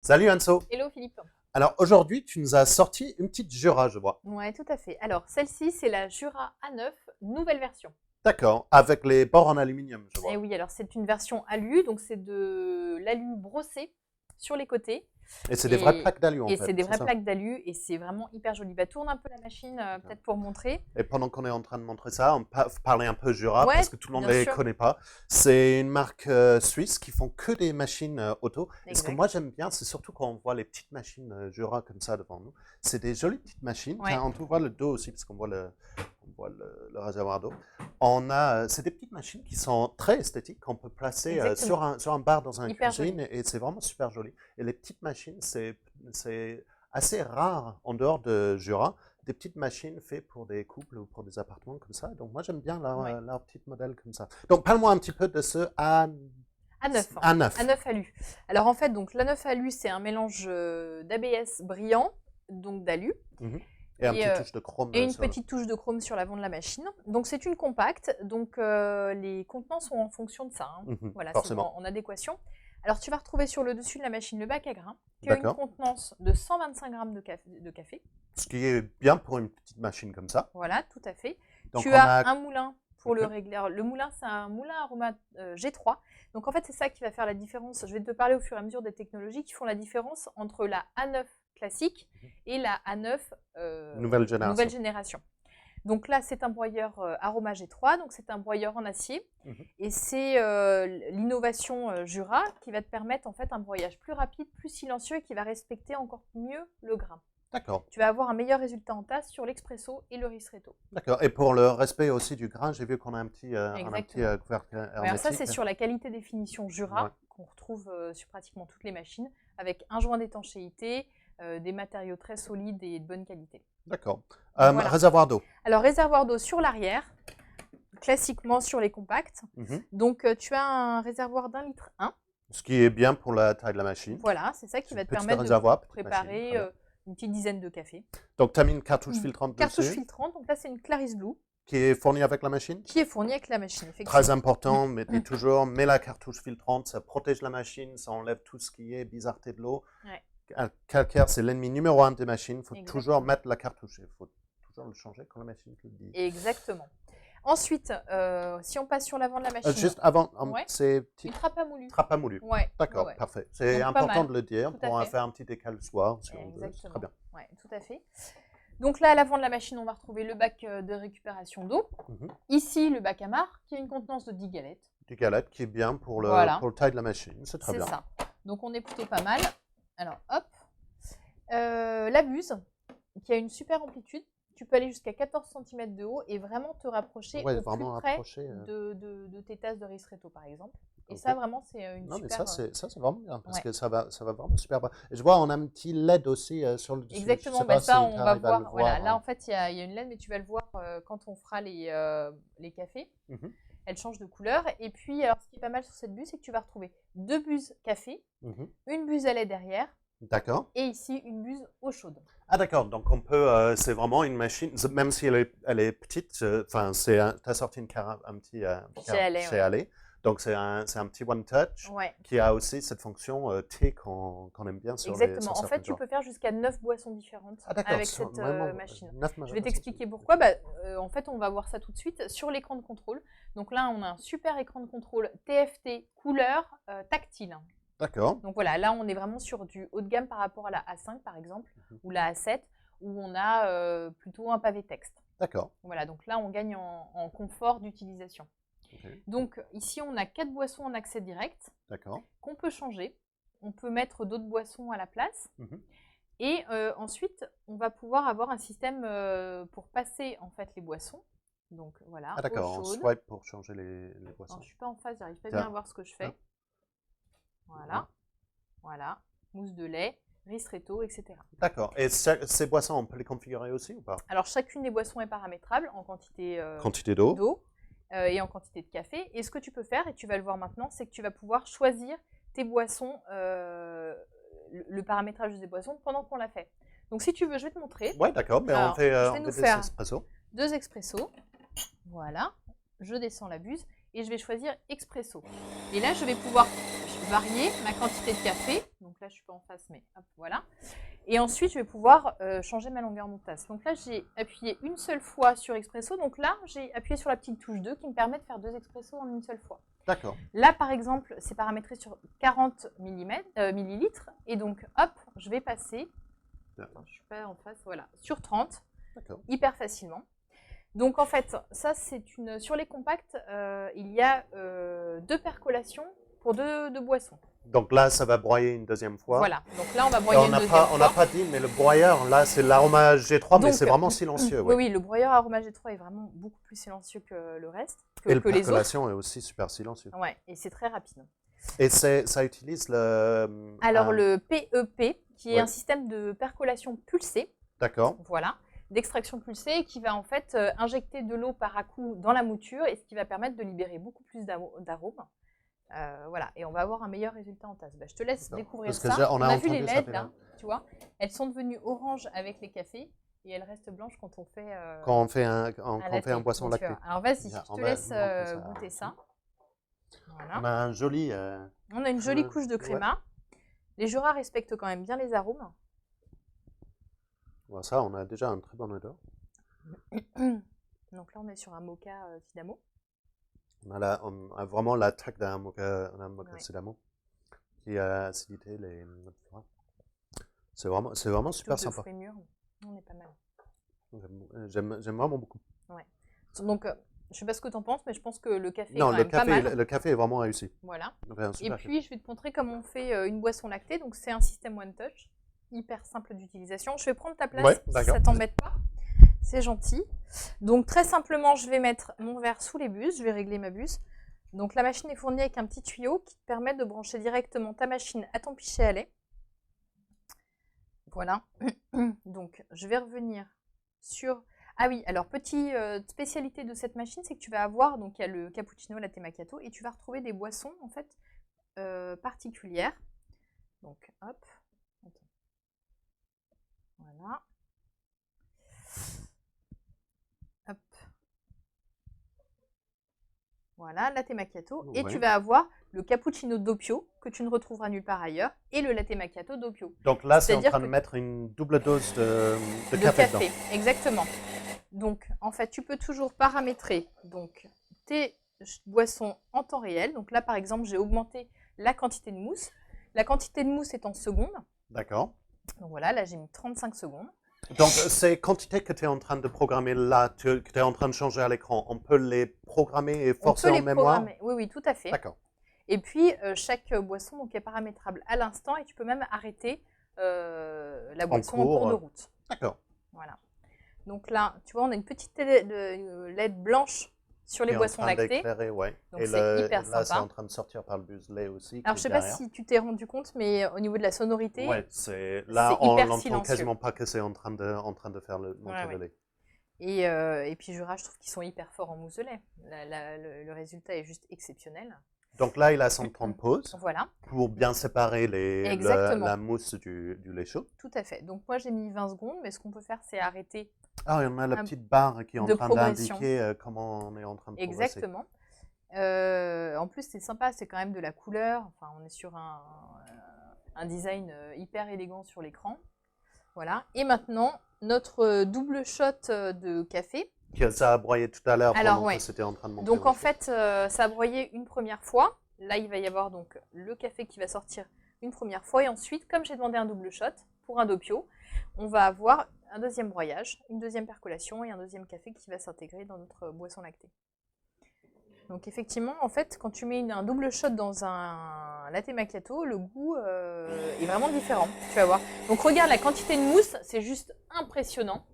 Salut Anso. Hello Philippe. Alors aujourd'hui, tu nous as sorti une petite Jura, je vois. Ouais, tout à fait. Alors, celle-ci, c'est la Jura A9, nouvelle version. D'accord, avec les bords en aluminium, je vois. Et oui, alors c'est une version alu, donc c'est de l'alu brossé sur les côtés. Et c'est des vraies plaques d'alu en fait. Et c'est des vraies ça plaques d'alu et c'est vraiment hyper joli. Bah, tourne un peu la machine, peut-être pour montrer. Et pendant qu'on est en train de montrer ça, on peut parler un peu Jura Ouais, parce que tout le monde ne bien les sûr. connaît pas. C'est une marque suisse qui font que des machines auto. Et ce que Exact. moi j'aime bien, c'est surtout quand on voit les petites machines Jura comme ça devant nous. C'est des jolies petites machines. Ouais. Tiens, on peut voir le dos aussi parce qu'on voit le réservoir d'eau. On a, c'est des petites machines qui sont très esthétiques qu'on peut placer sur un bar dans une Hyper cuisine joli. et c'est vraiment super joli. Et les petites machines, c'est assez rare en dehors de Jura, des petites machines faites pour des couples ou pour des appartements comme ça. Donc moi j'aime bien leur petit modèle comme ça. Donc parle-moi un petit peu de ce A9. A9. A9 alu. Alors en fait, donc l'A9 alu, c'est un mélange d'ABS brillant, donc d'alu. Et une petite touche de chrome. Et une petite touche de chrome sur l'avant de la machine. Donc c'est une compacte, donc les contenants sont en fonction de ça. Hein. Voilà, c'est en adéquation. Alors tu vas retrouver sur le dessus de la machine le bac à grains, qui a une contenance de 125 grammes de café. Ce qui est bien pour une petite machine comme ça. Voilà, tout à fait. Donc tu as un moulin pour le régleur. Le moulin, c'est un moulin Aroma G3. Donc en fait, c'est ça qui va faire la différence. Je vais te parler au fur et à mesure des technologies qui font la différence entre la A9 classique et la A9 nouvelle génération. Donc là, c'est un broyeur Aroma G3, donc c'est un broyeur en acier. Et c'est l'innovation Jura qui va te permettre en fait un broyage plus rapide, plus silencieux et qui va respecter encore mieux le grain. D'accord. Tu vas avoir un meilleur résultat en tasse sur l'expresso et le ristretto. D'accord. Et pour le respect aussi du grain, j'ai vu qu'on a un petit couvercle hermétique. Alors ça, c'est sur la qualité des finitions Jura qu'on retrouve sur pratiquement toutes les machines, avec un joint d'étanchéité, des matériaux très solides et de bonne qualité. D'accord. Voilà. Réservoir d'eau. Alors, réservoir d'eau sur l'arrière, classiquement sur les compacts. Donc, tu as un réservoir d'1,1 litre. Ce qui est bien pour la taille de la machine. Voilà, c'est ça qui va te permettre de préparer une petite dizaine de cafés. Donc, tu as mis une cartouche filtrante dessus. Cartouche filtrante, donc là, c'est une Clarisse Blue. Qui est fournie avec la machine. Qui est fournie avec la machine, effectivement. Très important, mettez toujours, mets la cartouche filtrante, ça protège la machine, ça enlève tout ce qui est bizarreté de l'eau. Calcaire, c'est l'ennemi numéro 1 des machines. Il faut toujours mettre la cartouche. Il faut toujours le changer quand la machine te le dit. Exactement. Ensuite, si on passe sur l'avant de la machine. Juste avant, c'est une trappe à moulu. Trappe à moulu. Ouais. D'accord, parfait. C'est important de le dire pour faire un petit décal le soir. Si on veut. Très bien. Ouais, tout à fait. Donc là, à l'avant de la machine, on va retrouver le bac de récupération d'eau. Ici, le bac à marc, qui a une contenance de 10 galettes. 10 galettes, qui est bien pour le taille de la machine. C'est très bien. C'est ça. Donc on est plutôt pas mal. Alors, hop. La buse, qui a une super amplitude. Tu peux aller jusqu'à 14 cm de haut et vraiment te rapprocher au plus près de tes tasses de ristretto, par exemple. Et ça, vraiment, c'est une super... Non, mais ça, c'est vraiment bien, parce que ça va vraiment super bien. Et je vois, on a un petit LED aussi sur le dessus. Exactement, ça, on va voir. Voilà, là, en fait, il y a une LED, mais tu vas le voir quand on fera les cafés. Elle change de couleur. Et puis, alors, ce qui est pas mal sur cette buse, c'est que tu vas retrouver 2 buses café, une buse à lait derrière. D'accord. Et ici, une buse eau chaude. Ah d'accord, donc on peut, c'est vraiment une machine, même si elle est petite, enfin, tu as sorti un petit chez Allé, donc c'est un petit One Touch qui a aussi cette fonction thé qu'on aime bien sur Exactement, en fait, tu peux faire jusqu'à 9 boissons différentes avec cette machine. Je vais t'expliquer pourquoi. En fait, on va voir ça tout de suite sur l'écran de contrôle. Donc là, on a un super écran de contrôle TFT couleur tactile. D'accord. Donc voilà, là on est vraiment sur du haut de gamme par rapport à la A5 par exemple, ou la A7, où on a plutôt un pavé texte. D'accord. Voilà, donc là on gagne en confort d'utilisation. Donc ici on a 4 boissons en accès direct, qu'on peut changer. On peut mettre d'autres boissons à la place. Et ensuite, on va pouvoir avoir un système pour passer en fait les boissons. Donc voilà. Ah d'accord, on swipe pour changer les boissons. Alors, je ne suis pas en face, j'arrive pas bien à voir ce que je fais. Voilà, voilà, mousse de lait, ristretto, etc. D'accord. Et ces boissons, on peut les configurer aussi ou pas? Alors, chacune des boissons est paramétrable en quantité d'eau et en quantité de café. Et ce que tu peux faire, et tu vas le voir maintenant, c'est que tu vas pouvoir choisir tes boissons, le paramétrage des boissons pendant qu'on l'a fait. Donc, si tu veux, je vais te montrer. Oui, d'accord, mais on fait des expressos. 2 expressos. Voilà, je descends la buse et je vais choisir expresso. Et là, je vais pouvoir varier ma quantité de café. Donc Donc là, je ne suis pas en face, mais hop, voilà. Et ensuite, je vais pouvoir changer ma longueur de tasse. Donc là, j'ai appuyé une seule fois sur expresso. Donc là, j'ai appuyé sur la petite touche 2 qui me permet de faire 2 expressos en une seule fois. D'accord. Là, par exemple, c'est paramétré sur 40 millilitres. Et donc, hop, je vais passer, attends, je ne suis pas en face, voilà, sur 30, hyper facilement. Donc, en fait, ça, c'est une. Sur les compacts, il y a 2 percolations pour deux boissons. Donc là, ça va broyer une deuxième fois. Voilà, donc là, on va broyer une deuxième fois. On n'a pas dit, mais le broyeur, là, c'est l'aroma G3, mais c'est vraiment silencieux. Oui, le broyeur aroma G3 est vraiment beaucoup plus silencieux que le reste, que et les autres. Et la percolation est aussi super silencieux. Oui, et c'est très rapide. Et ça utilise le... Alors, le PEP, qui est un système de percolation pulsée. D'accord. Voilà, d'extraction pulsée, qui va en fait injecter de l'eau par à-coup dans la mouture, et ce qui va permettre de libérer beaucoup plus d'arômes. Voilà, et on va avoir un meilleur résultat en tasse. Je te laisse découvrir ça. On a vu les LED là, tu vois, elles sont devenues orange avec les cafés et elles restent blanches quand on fait un boisson lacté. Alors vas-y, je te laisse goûter ça. Voilà. On a un joli. On a une jolie couche de créma. Les Jura respectent quand même bien les arômes. Bon, ça, on a déjà un très bon odeur. Donc là, on est sur un mocha Sidamo. On a vraiment l'attaque d'un mocha Sidamo qui a acidité les notes florales. C'est vraiment super sympa. Fruits mûrs, on est pas mal. J'aime vraiment beaucoup. Ouais. Donc, je sais pas ce que tu en penses, mais je pense que le café est quand même pas mal. Le café est vraiment réussi. Voilà. Et puis, je vais te montrer comment on fait une boisson lactée. Donc, c'est un système One Touch, hyper simple d'utilisation. Je vais prendre ta place si ça t'embête pas. C'est gentil. Donc, très simplement, je vais mettre mon verre sous les buses. Je vais régler ma buse. Donc, la machine est fournie avec un petit tuyau qui te permet de brancher directement ta machine à ton pichet à lait. Voilà. Donc, je vais revenir sur... Ah oui, alors, petite spécialité de cette machine, c'est que tu vas avoir... Donc, il y a le cappuccino, latte macchiato, et tu vas retrouver des boissons, en fait, particulières. Donc, hop. Attends. Voilà. Hop. Voilà, latte macchiato. Et tu vas avoir le cappuccino doppio, que tu ne retrouveras nulle part ailleurs, et le latte macchiato doppio. Donc là, c'est en train de mettre une double dose de café dedans. Exactement. Donc, en fait, tu peux toujours paramétrer donc, tes boissons en temps réel. Donc là, par exemple, j'ai augmenté la quantité de mousse. La quantité de mousse est en secondes. D'accord. Donc voilà, là, j'ai mis 35 secondes. Donc, ces quantités que tu es en train de programmer là, que tu es en train de changer à l'écran, on peut les programmer et forcer en mémoire? Oui, tout à fait. D'accord. Et puis, chaque boisson donc, est paramétrable à l'instant et tu peux même arrêter la boisson en cours de route. D'accord. Voilà. Donc là, tu vois, on a une petite LED blanche sur les boissons lactées. Ouais. Donc c'est hyper sympa. Là, c'est en train de sortir par le buse-lait aussi. Alors, je ne sais pas si tu t'es rendu compte, mais au niveau de la sonorité, là, on n'entend quasiment pas que c'est en train de faire le monter le lait. Et puis, je trouve qu'ils sont hyper forts en mousse de lait. Le résultat est juste exceptionnel. Donc là, il a son temps de pause voilà. pour bien séparer la mousse du lait chaud. Tout à fait. Donc moi, j'ai mis 20 secondes, mais ce qu'on peut faire, c'est arrêter. Ah, il y en a la petite barre qui est en train d'indiquer comment on est en train de progresser. Exactement. En plus, c'est sympa, c'est quand même de la couleur. Enfin, on est sur un design hyper élégant sur l'écran. Voilà. Et maintenant, notre double shot de café. Ça a broyé tout à l'heure pendant que c'était en train de monter. Donc en fait, ça a broyé une première fois. Là, il va y avoir donc le café qui va sortir une première fois. Et ensuite, comme j'ai demandé un double shot pour un doppio, on va avoir un deuxième broyage, une deuxième percolation et un deuxième café qui va s'intégrer dans notre boisson lactée. Donc effectivement, en fait, quand tu mets un double shot dans un latte macchiato, le goût est vraiment différent. Tu vas voir. Donc regarde la quantité de mousse, c'est juste impressionnant.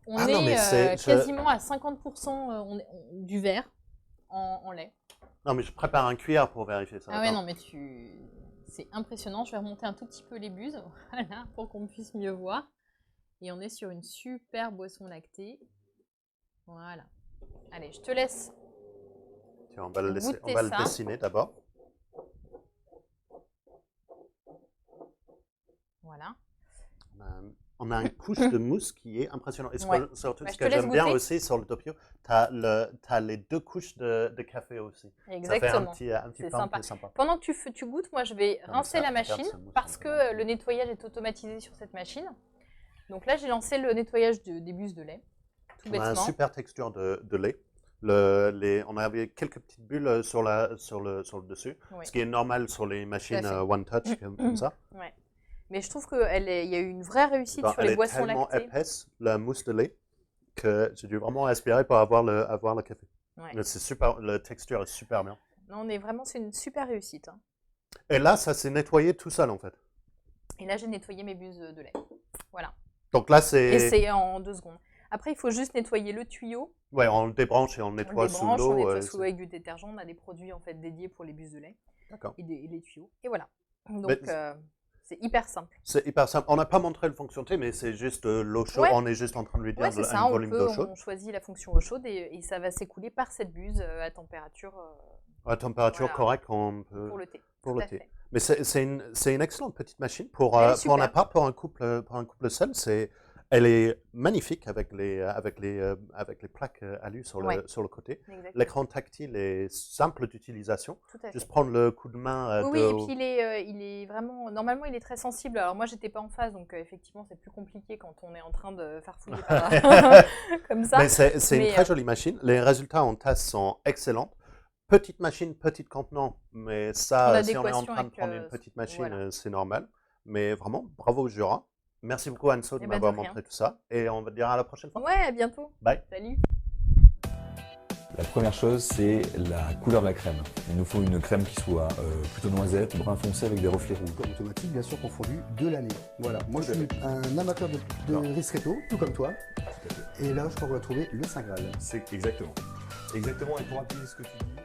On est quasiment à 50% du verre en lait. Non, mais je prépare un cuillère pour vérifier ça. Ah ouais, non, mais c'est impressionnant. Je vais remonter un tout petit peu les buses, voilà, pour qu'on puisse mieux voir. Et on est sur une super boisson lactée. Voilà. Allez, je te laisse. Tiens, on va le dessiner d'abord. Voilà. on a une couche de mousse qui est impressionnante. Et surtout, ce que j'aime bien aussi sur le Doppio, tu as les 2 couches de café aussi. Exactement. Ça fait un petit pain plus sympa. Pendant que tu goûtes, moi, je vais rincer la machine parce que le nettoyage est automatisé sur cette machine. Donc là, j'ai lancé le nettoyage des bus de lait. Tout bêtement. On a une super texture de lait. On avait quelques petites bulles sur le dessus, ce qui est normal sur les machines One Touch comme ça. Ouais. Mais je trouve qu'il y a eu une vraie réussite sur les boissons lactées. Elle est tellement épaisse, la mousse de lait, que j'ai dû vraiment aspirer pour avoir le café. Ouais. C'est super, la texture est super bien. Non, c'est une super réussite. Hein. Et là, ça s'est nettoyé tout seul en fait. Et là, j'ai nettoyé mes bus de lait. Voilà. Donc là, Et c'est en 2 secondes. Après, il faut juste nettoyer le tuyau. Ouais, on le débranche et on le nettoie sous l'eau. On nettoie sous l'eau avec du détergent. On a des produits en fait dédiés pour les bus de lait. D'accord. Et les tuyaux. Et voilà. Donc, c'est hyper simple. C'est hyper simple. On n'a pas montré le fonctionnement, mais c'est juste l'eau chaude. On est juste en train de lui dire un volume d'eau chaude. On choisit la fonction eau chaude et ça va s'écouler par cette buse à température. À température correcte pour le thé. Pour le thé. Mais c'est une excellente petite machine pour un appart, pour un couple seul. Elle est magnifique avec les plaques alu sur le côté. L'écran tactile est simple d'utilisation. Juste prendre le coup de main. Oui, et puis il est vraiment. Normalement, il est très sensible. Alors moi, j'étais pas en face, donc effectivement, c'est plus compliqué quand on est en train de faire fouiller comme ça. Mais c'est une très jolie machine. Les résultats en test sont excellents. Petite machine, petit contenant, mais ça, si on est en train de prendre une petite machine, c'est normal. Mais vraiment, bravo Jura. Merci beaucoup Anso de m'avoir montré tout ça. Et on va te dire à la prochaine fois. Ouais, à bientôt. Bye. Salut. La première chose, c'est la couleur de la crème. Il nous faut une crème qui soit plutôt noisette, brun foncé avec des reflets rouges. Comme automatique, bien sûr, confondu de l'année. Voilà, moi je suis un amateur de ristretto, tout comme toi. Et là, je crois qu'on va trouver le Saint Graal. C'est exactement. Exactement, et pour appuyer ce que tu dis,